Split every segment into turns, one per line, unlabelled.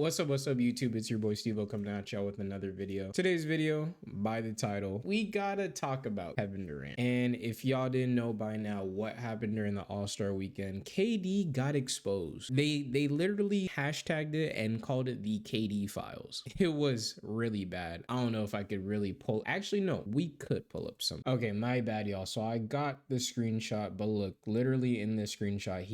What's up, YouTube? It's your boy Steevo coming at y'all with another video. Today's video, by the title, we gotta talk about Kevin Durant. And if y'all didn't know by now what happened during the All-Star weekend, KD got exposed. They literally hashtagged it and called it the KD files. It was really bad. I don't know if I could really pull. Actually, no, we could pull up some. Okay, my bad, y'all. So I got the screenshot, but look, literally in this screenshot,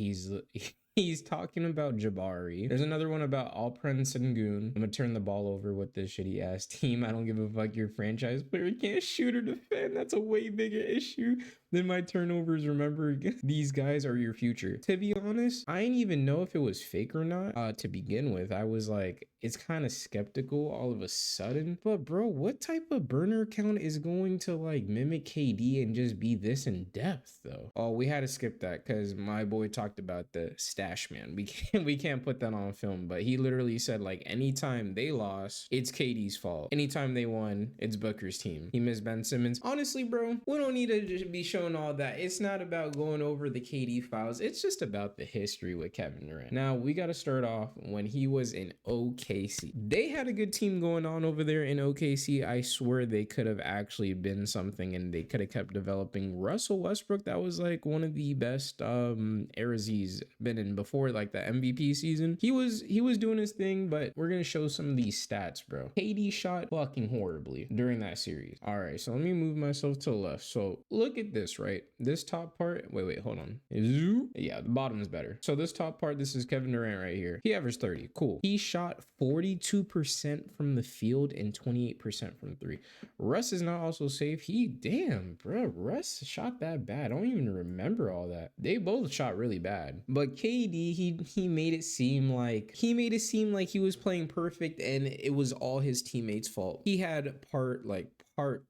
He's talking about Jabari. There's another one about Alperen Sengun. I'm gonna turn the ball over with this shitty ass team. I don't give a fuck. Your franchise player can't shoot or defend. That's a way bigger issue than my turnovers. Remember, these guys are your future. To be honest, I didn't even know if it was fake or not to begin with. I was like, it's kind of skeptical all of a sudden. But bro, what type of burner account is going to like mimic KD and just be this in depth though? Oh, we had to skip that because my boy talked about the stash man. We can't put that on film, but he literally said like anytime they lost, it's KD's fault. Anytime they won, it's Booker's team. He missed Ben Simmons. Honestly, bro, we don't need to just be showing all that. It's not about going over the KD files. It's just about the history with Kevin Durant. Now we got to start off when he was in OKC. They had a good team going on over there in OKC. I swear they could have actually been something and they could have kept developing. Russell Westbrook, that was like one of the best eras he's been in before, like the MVP season. He was doing his thing, but we're gonna show some of these stats, bro. KD shot fucking horribly during that series. All right, so let me move myself to the left. So look at this, right? This top part, wait, hold on. Yeah, the bottom is better. So this top part, this is Kevin Durant right here. He averaged 30, cool. He shot 42% from the field and 28% from three. Russ is not also safe. Damn, bro, Russ shot that bad. I don't even remember all that. They both shot really bad. But KD, he made it seem like he was playing perfect and it was all his teammates' fault. He had part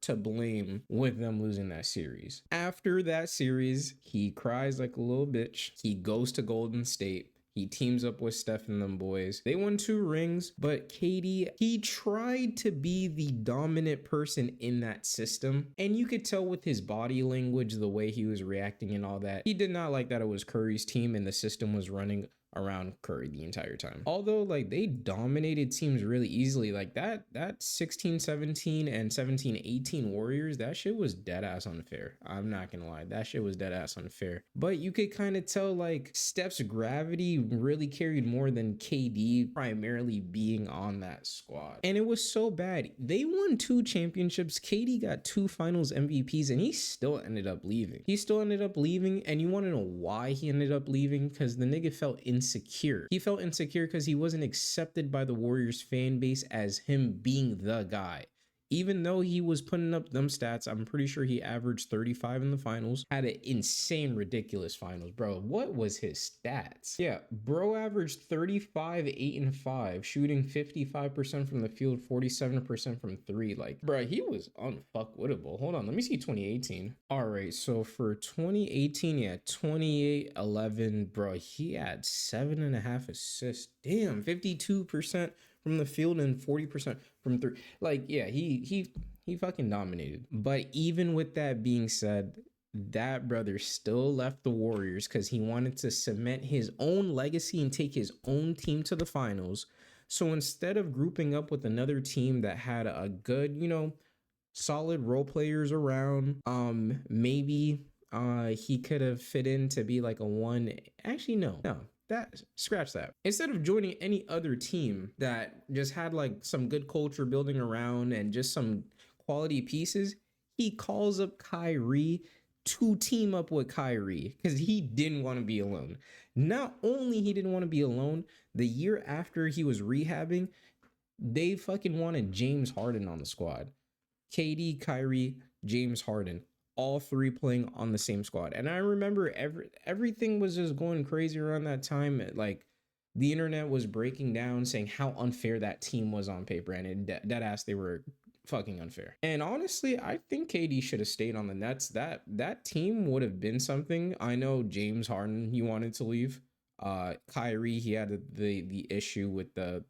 to blame with them losing that series. After that series, he cries like a little bitch. He goes to Golden State. He teams up with Steph and them boys. They won 2 rings, but KD, he tried to be the dominant person in that system. And you could tell with his body language, the way he was reacting and all that. He did not like that it was Curry's team and the system was running around Curry the entire time. Although like they dominated teams really easily, like that 16-17 and 17-18 Warriors, that shit was dead ass unfair. I'm not gonna lie, that shit was dead ass unfair. But you could kind of tell like Steph's gravity really carried more than KD primarily being on that squad. And it was so bad. They won 2 championships. KD got 2 finals MVPs and he still ended up leaving. And you want to know why he ended up leaving? Because the nigga felt insecure. He felt insecure because he wasn't accepted by the Warriors fan base as him being the guy. Even though he was putting up them stats, I'm pretty sure he averaged 35 in the finals, had an insane, ridiculous finals. Bro, what was his stats? Yeah, bro averaged 35, 8 and 5, shooting 55% from the field, 47% from 3. Like, bro, he was unfuckwittable. Hold on, let me see 2018. All right, so for 2018, yeah, 28, 11, bro, he had 7.5 assists. Damn, 52% from the field and 40% from 3. Like, yeah, he fucking dominated. But even with that being said, that brother still left the Warriors because he wanted to cement his own legacy and take his own team to the finals. So instead of grouping up with another team that had a good, solid role players around, maybe he could have fit in to be like a one. Actually, no. Scratch that. Instead of joining any other team that just had like some good culture building around and just some quality pieces, he calls up Kyrie to team up with Kyrie because he didn't want to be alone. Not only he didn't want to be alone, the year after he was rehabbing, they fucking wanted James Harden on the squad. KD, Kyrie, James Harden. All 3 playing on the same squad. And I remember everything was just going crazy around that time. Like the internet was breaking down saying how unfair that team was on paper, and dead ass they were fucking unfair. And honestly, I think KD should have stayed on the Nets. That team would have been something. I know James Harden, he wanted to leave. Kyrie, he had the issue with the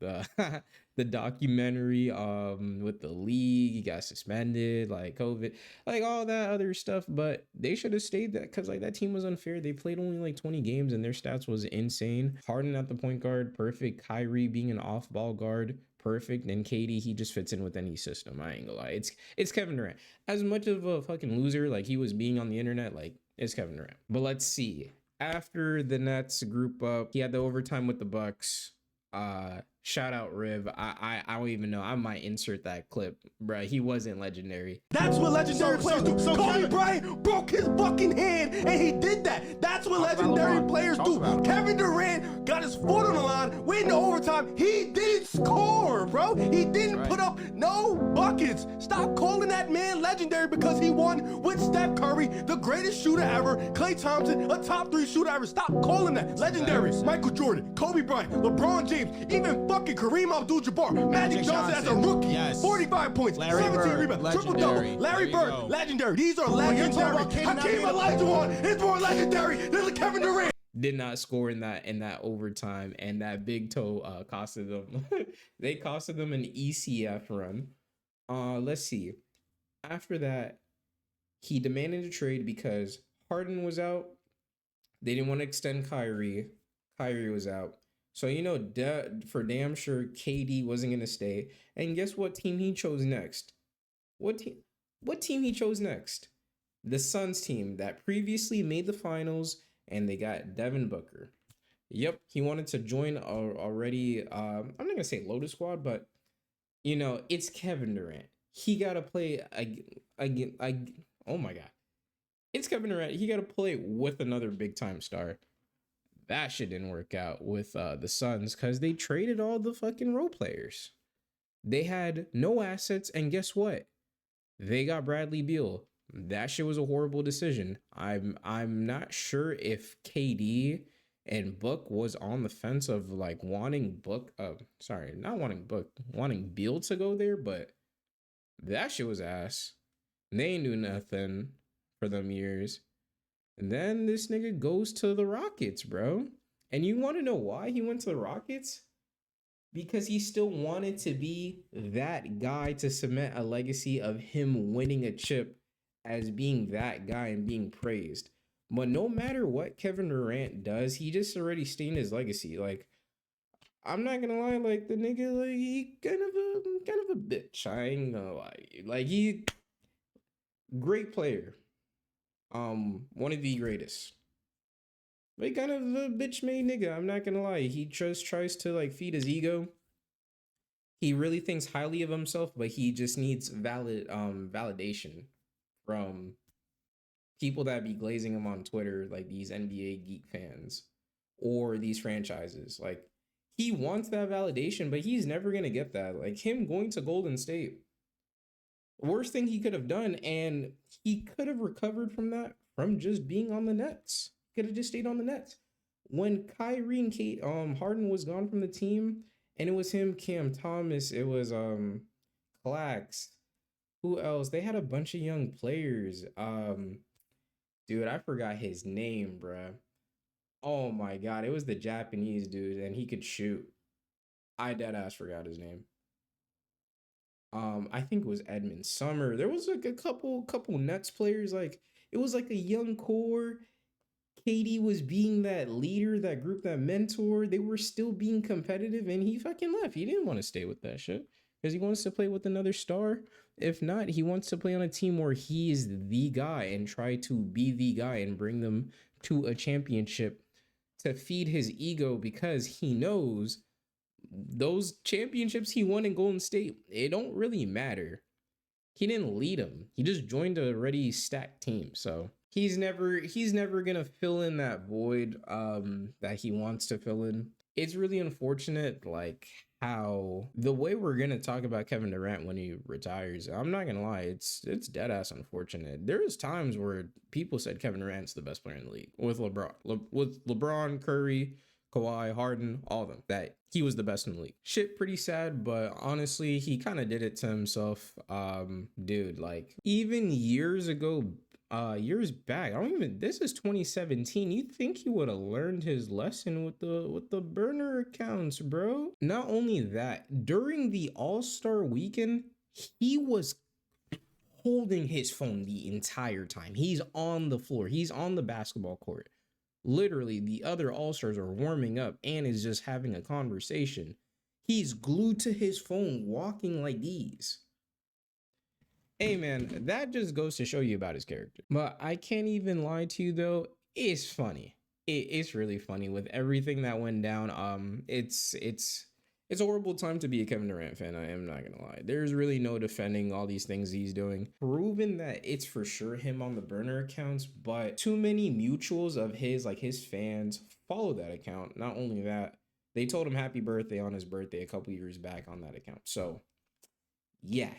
the documentary with the league. He got suspended, like COVID, like all that other stuff. But they should have stayed that, because like that team was unfair. They played only like 20 games and their stats was insane. Harden at the point guard, perfect. Kyrie being an off-ball guard, perfect. And KD, he just fits in with any system. I ain't gonna lie. It's Kevin Durant. As much of a fucking loser like he was being on the internet, like it's Kevin Durant. But let's see. After the Nets group up, he had the overtime with the Bucks. Shout out Riv. I don't even know. I might insert that clip, bro. He wasn't legendary.
That's what legendary players do. Kobe Bryant broke his fucking hand, and he did that. That's what legendary players do. Kevin Durant got his foot on the line, went into overtime. He didn't score, bro. He didn't put up no buckets. Stop calling that man legendary because he won with Steph Curry, the greatest shooter ever. Klay Thompson, a top 3 shooter ever. Stop calling that legendary. Michael Jordan, Kobe Bryant, LeBron James, even fucking Kareem Abdul-Jabbar, Magic Johnson as a rookie, 45 points, 17 rebounds, triple-double, Larry Bird, legendary. These are legendary. Hakeem Olajuwon is more legendary than Kevin Durant.
Did not score in that overtime, and that big toe costed them. They costed them an ECF run. Let's see. After that, he demanded a trade because Harden was out. They didn't want to extend Kyrie. Kyrie was out. So, you know, for damn sure, KD wasn't going to stay. And guess what team he chose next? What team he chose next? The Suns team that previously made the finals, and they got Devin Booker. Yep, he wanted to join already. I'm not going to say Lotus Squad, but, you know, it's Kevin Durant. He got to play again. Oh, my God. It's Kevin Durant. He got to play with another big-time star. That shit didn't work out with the Suns because they traded all the fucking role players. They had no assets, and guess what? They got Bradley Beal. That shit was a horrible decision. I'm not sure if KD and Book was on the fence of like wanting wanting Beal to go there, but that shit was ass. They ain't do nothing for them years. And then this nigga goes to the Rockets, bro. And you want to know why he went to the Rockets? Because he still wanted to be that guy to cement a legacy of him winning a chip as being that guy and being praised. But no matter what Kevin Durant does, he just already stained his legacy. Like, I'm not gonna lie, like the nigga, like he kind of a bitch. I ain't gonna lie. Like he great player. One of the greatest. But kind of a bitch made nigga, I'm not gonna lie. He just tries to like feed his ego. He really thinks highly of himself, but he just needs validation from people that be glazing him on Twitter, like these NBA geek fans or these franchises. Like he wants that validation, but he's never gonna get that. Like him going to Golden State, worst thing he could have done, and he could have recovered from that from just being on the Nets. Could have just stayed on the Nets. When Kyrie and Harden was gone from the team, and it was him, Cam Thomas, it was Clax. Who else? They had a bunch of young players. Dude, I forgot his name, bruh. Oh my God, it was the Japanese dude, and he could shoot. I deadass forgot his name. I think it was Edmund Summer. There was like a couple Nets players. Like it was like a young core. KD was being that leader, that group, that mentor. They were still being competitive, and he fucking left. He didn't want to stay with that shit because he wants to play with another star. If not, he wants to play on a team where he is the guy and try to be the guy and bring them to a championship to feed his ego, because he knows those championships he won in Golden State, it don't really matter. He didn't lead them. He just joined a already stacked team. So he's never gonna fill in that void that he wants to fill in. It's really unfortunate, like how the way we're gonna talk about Kevin Durant when he retires. I'm not gonna lie, it's dead ass unfortunate. There is times where people said Kevin Durant's the best player in the league with LeBron, Curry, Kawhi, Harden, all of them, that he was the best in the league. Shit, pretty sad, but honestly, he kind of did it to himself. Dude, like even years ago, years back. This is 2017. You think he would have learned his lesson with the burner accounts, bro? Not only that, during the All-Star weekend, he was holding his phone the entire time. He's on the floor. He's on the basketball court. Literally, the other All-Stars are warming up and is just having a conversation. He's glued to his phone, walking like these. Hey man, that just goes to show you about his character. But I can't even lie to you though, it's funny. It's really funny with everything that went down. It's a horrible time to be a Kevin Durant fan. I am not gonna lie. There's really no defending all these things he's doing. Proven that it's for sure him on the burner accounts, but too many mutuals of his, like his fans, follow that account. Not only that, they told him happy birthday on his birthday a couple years back on that account. So yeah,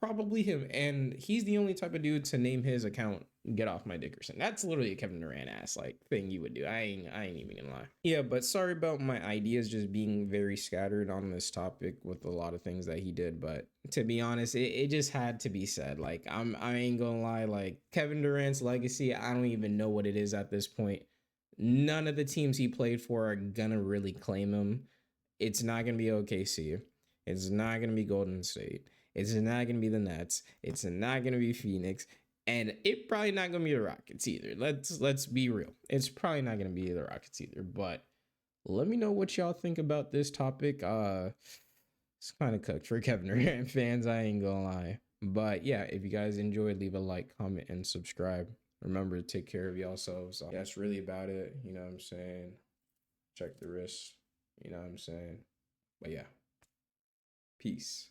probably him. And he's the only type of dude to name his account "Get Off My Dickerson." That's literally a Kevin Durant ass like thing you would do. I ain't even gonna lie. Yeah, but sorry about my ideas just being very scattered on this topic with a lot of things that he did. But to be honest, it just had to be said. Like I ain't gonna lie, like Kevin Durant's legacy, I don't even know what it is at this point. None of the teams he played for are gonna really claim him. It's not gonna be OKC. It's not gonna be Golden State. It's not gonna be the Nets. It's not gonna be Phoenix. And it's probably not gonna be the Rockets either. Let's be real. It's probably not gonna be the Rockets either. But let me know what y'all think about this topic. It's kind of cooked for Kevin Durant fans, I ain't gonna lie. But yeah, if you guys enjoyed, leave a like, comment, and subscribe. Remember to take care of yourselves. That's really about it. You know what I'm saying? Check the wrist. You know what I'm saying? But yeah. Peace.